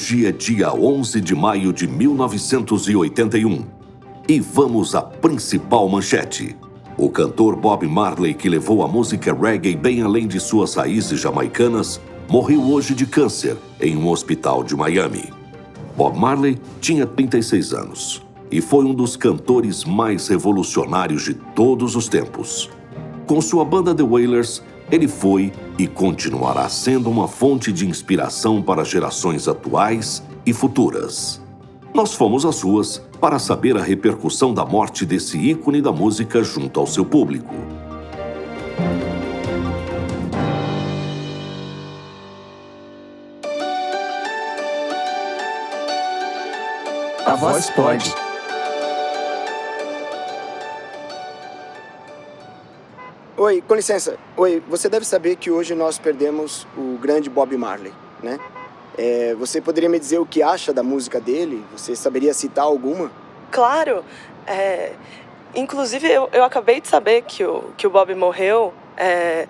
Hoje é dia 11 de maio de 1981. E vamos à principal manchete. O cantor Bob Marley, que levou a música reggae bem além de suas raízes jamaicanas, morreu hoje de câncer em um hospital de Miami. Bob Marley tinha 36 anos e foi um dos cantores mais revolucionários de todos os tempos. Com sua banda The Wailers, ele foi e continuará sendo uma fonte de inspiração para gerações atuais e futuras. Nós fomos às ruas para saber a repercussão da morte desse ícone da música junto ao seu público. A voz pode. Oi, com licença. Oi, você deve saber que hoje nós perdemos o grande Bob Marley, né? Você poderia me dizer o que acha da música dele? Você saberia citar alguma? Claro. Inclusive, eu acabei de saber que o Bob morreu.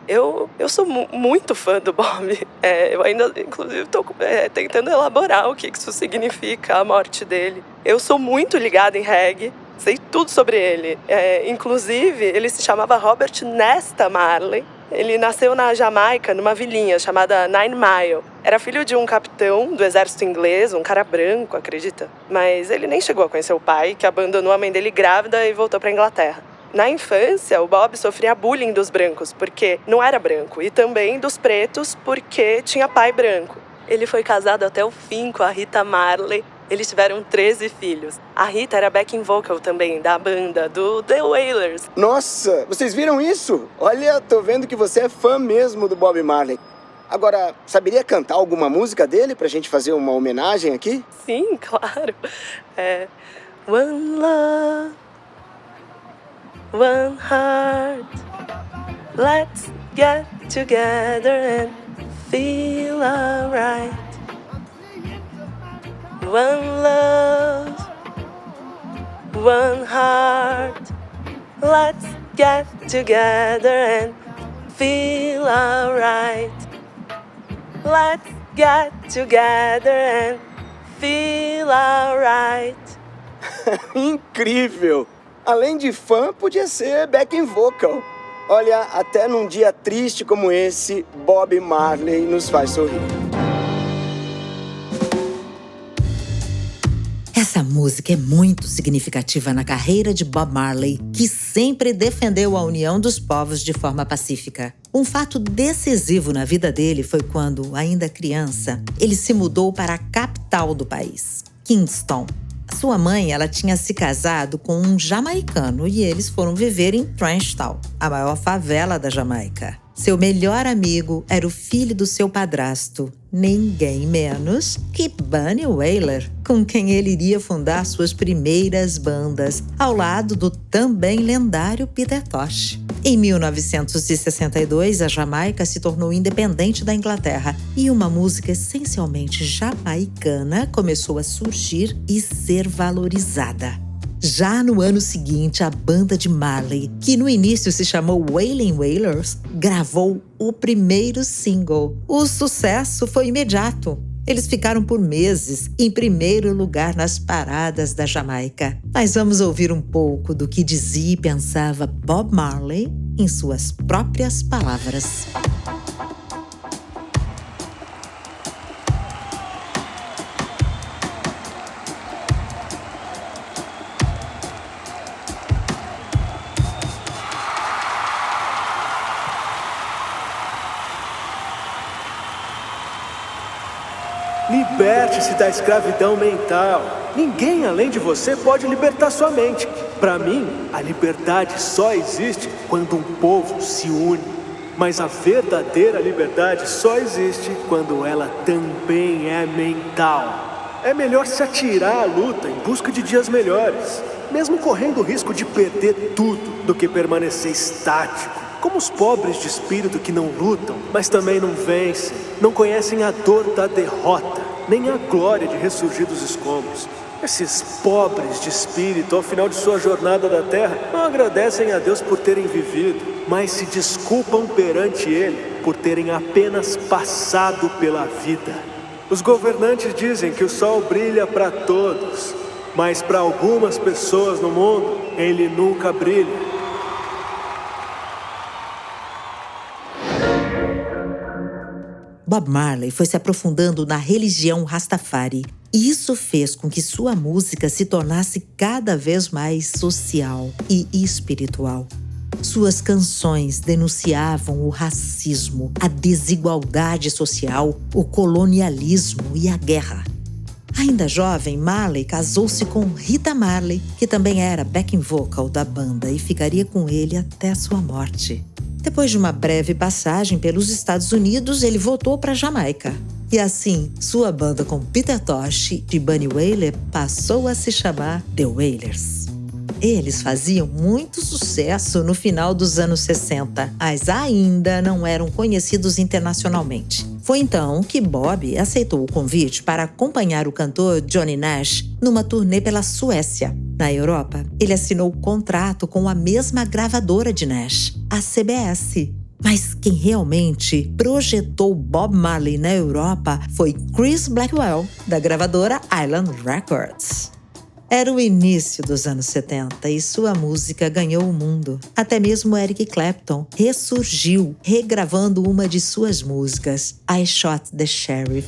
Eu sou muito fã do Bob. Eu ainda, inclusive, estou tentando elaborar o que isso significa, a morte dele. Eu sou muito ligada em reggae. Sei tudo sobre ele. Inclusive, ele se chamava Robert Nesta Marley. Ele nasceu na Jamaica, numa vilinha chamada Nine Mile. Era filho de um capitão do exército inglês, um cara branco, acredita? Mas ele nem chegou a conhecer o pai, que abandonou a mãe dele grávida e voltou para a Inglaterra. Na infância, o Bob sofria bullying dos brancos, porque não era branco, e também dos pretos, porque tinha pai branco. Ele foi casado até o fim com a Rita Marley. Eles tiveram 13 filhos. A Rita era backing vocal também, da banda, do The Wailers. Nossa, vocês viram isso? Olha, tô vendo que você é fã mesmo do Bob Marley. Agora, saberia cantar alguma música dele pra gente fazer uma homenagem aqui? Sim, claro. One love, one heart. Let's get together and feel alright. One love, one heart. Let's get together and feel alright. Let's get together and feel alright. Incrível! Além de fã, podia ser backing vocal. Olha, até num dia triste como esse, Bob Marley nos faz sorrir. Essa música é muito significativa na carreira de Bob Marley, que sempre defendeu a união dos povos de forma pacífica. Um fato decisivo na vida dele foi quando, ainda criança, ele se mudou para a capital do país, Kingston. Sua mãe, ela tinha se casado com um jamaicano e eles foram viver em Trenchtown, a maior favela da Jamaica. Seu melhor amigo era o filho do seu padrasto, ninguém menos que Bunny Wailer, com quem ele iria fundar suas primeiras bandas, ao lado do também lendário Peter Tosh. Em 1962, a Jamaica se tornou independente da Inglaterra e uma música essencialmente jamaicana começou a surgir e ser valorizada. Já no ano seguinte, a banda de Marley, que no início se chamou Wailing Wailers, gravou o primeiro single. O sucesso foi imediato. Eles ficaram por meses em primeiro lugar nas paradas da Jamaica. Mas vamos ouvir um pouco do que dizia e pensava Bob Marley em suas próprias palavras. Liberte-se da escravidão mental. Ninguém além de você pode libertar sua mente. Para mim, a liberdade só existe quando um povo se une. Mas a verdadeira liberdade só existe quando ela também é mental. É melhor se atirar à luta em busca de dias melhores, mesmo correndo o risco de perder tudo, do que permanecer estático. Como os pobres de espírito que não lutam, mas também não vencem, não conhecem a dor da derrota, nem a glória de ressurgir dos escombros. Esses pobres de espírito, ao final de sua jornada da terra, não agradecem a Deus por terem vivido, mas se desculpam perante Ele por terem apenas passado pela vida. Os governantes dizem que o sol brilha para todos, mas para algumas pessoas no mundo, ele nunca brilha. Bob Marley foi se aprofundando na religião Rastafari, e isso fez com que sua música se tornasse cada vez mais social e espiritual. Suas canções denunciavam o racismo, a desigualdade social, o colonialismo e a guerra. Ainda jovem, Marley casou-se com Rita Marley, que também era backing vocal da banda e ficaria com ele até sua morte. Depois de uma breve passagem pelos Estados Unidos, ele voltou para Jamaica. E assim, sua banda com Peter Tosh e Bunny Wailer passou a se chamar The Wailers. Eles faziam muito sucesso no final dos anos 60, mas ainda não eram conhecidos internacionalmente. Foi então que Bob aceitou o convite para acompanhar o cantor Johnny Nash numa turnê pela Suécia. Na Europa, ele assinou contrato com a mesma gravadora de Nash, a CBS. Mas quem realmente projetou Bob Marley na Europa foi Chris Blackwell, da gravadora Island Records. Era o início dos anos 70 e sua música ganhou o mundo. Até mesmo Eric Clapton ressurgiu, regravando uma de suas músicas, I Shot the Sheriff.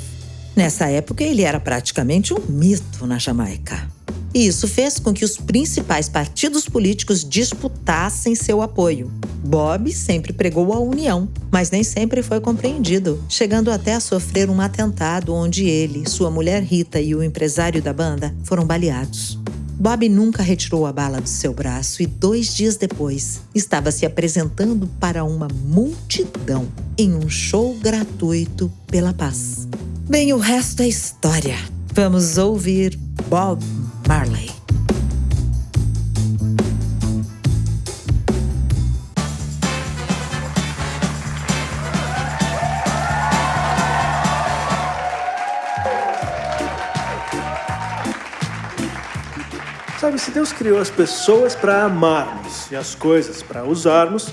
Nessa época, ele era praticamente um mito na Jamaica. E isso fez com que os principais partidos políticos disputassem seu apoio. Bob sempre pregou a união, mas nem sempre foi compreendido, chegando até a sofrer um atentado onde ele, sua mulher Rita e o empresário da banda foram baleados. Bob nunca retirou a bala do seu braço e 2 dias depois estava se apresentando para uma multidão em um show gratuito pela paz. Bem, o resto é história. Vamos ouvir Bob Marley. Sabe, se Deus criou as pessoas para amarmos e as coisas para usarmos,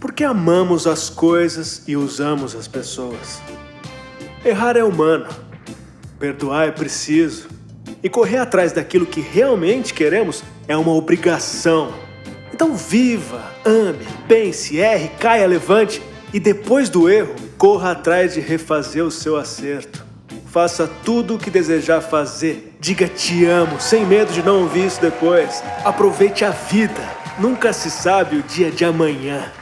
por que amamos as coisas e usamos as pessoas? Errar é humano, perdoar é preciso, e correr atrás daquilo que realmente queremos é uma obrigação. Então viva, ame, pense, erre, caia, levante e depois do erro, corra atrás de refazer o seu acerto. Faça tudo o que desejar fazer. Diga te amo, sem medo de não ouvir isso depois. Aproveite a vida. Nunca se sabe o dia de amanhã.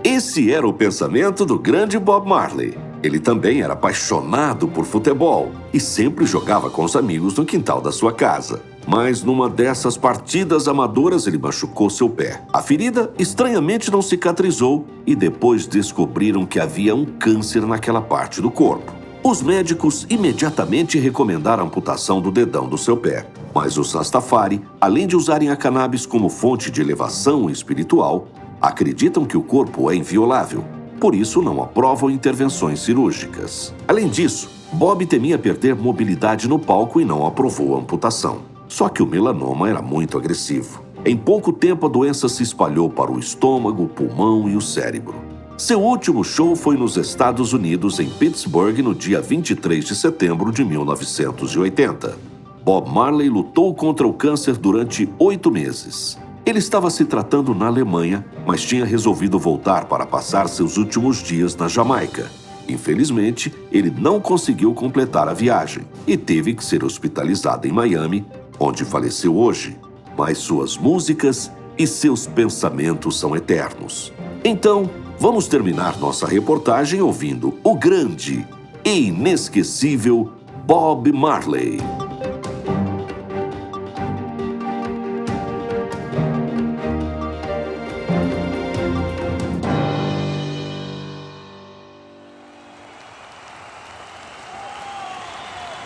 Esse era o pensamento do grande Bob Marley. Ele também era apaixonado por futebol e sempre jogava com os amigos no quintal da sua casa. Mas numa dessas partidas amadoras ele machucou seu pé. A ferida estranhamente não cicatrizou e depois descobriram que havia um câncer naquela parte do corpo. Os médicos imediatamente recomendaram a amputação do dedão do seu pé. Mas os Rastafari, além de usarem a cannabis como fonte de elevação espiritual, acreditam que o corpo é inviolável. Por isso, não aprovam intervenções cirúrgicas. Além disso, Bob temia perder mobilidade no palco e não aprovou a amputação. Só que o melanoma era muito agressivo. Em pouco tempo, a doença se espalhou para o estômago, o pulmão e o cérebro. Seu último show foi nos Estados Unidos, em Pittsburgh, no dia 23 de setembro de 1980. Bob Marley lutou contra o câncer durante 8 meses. Ele estava se tratando na Alemanha, mas tinha resolvido voltar para passar seus últimos dias na Jamaica. Infelizmente, ele não conseguiu completar a viagem e teve que ser hospitalizado em Miami, onde faleceu hoje. Mas suas músicas e seus pensamentos são eternos. Então, vamos terminar nossa reportagem ouvindo o grande e inesquecível Bob Marley.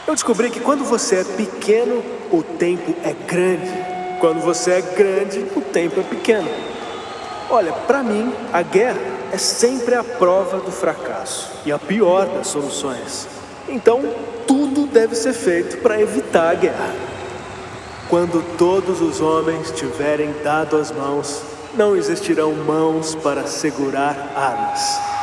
Eu descobri que quando você é pequeno, o tempo é grande. Quando você é grande, o tempo é pequeno. Olha, para mim, a guerra é sempre a prova do fracasso e a pior das soluções. Então, tudo deve ser feito para evitar a guerra. Quando todos os homens tiverem dado as mãos, não existirão mãos para segurar armas.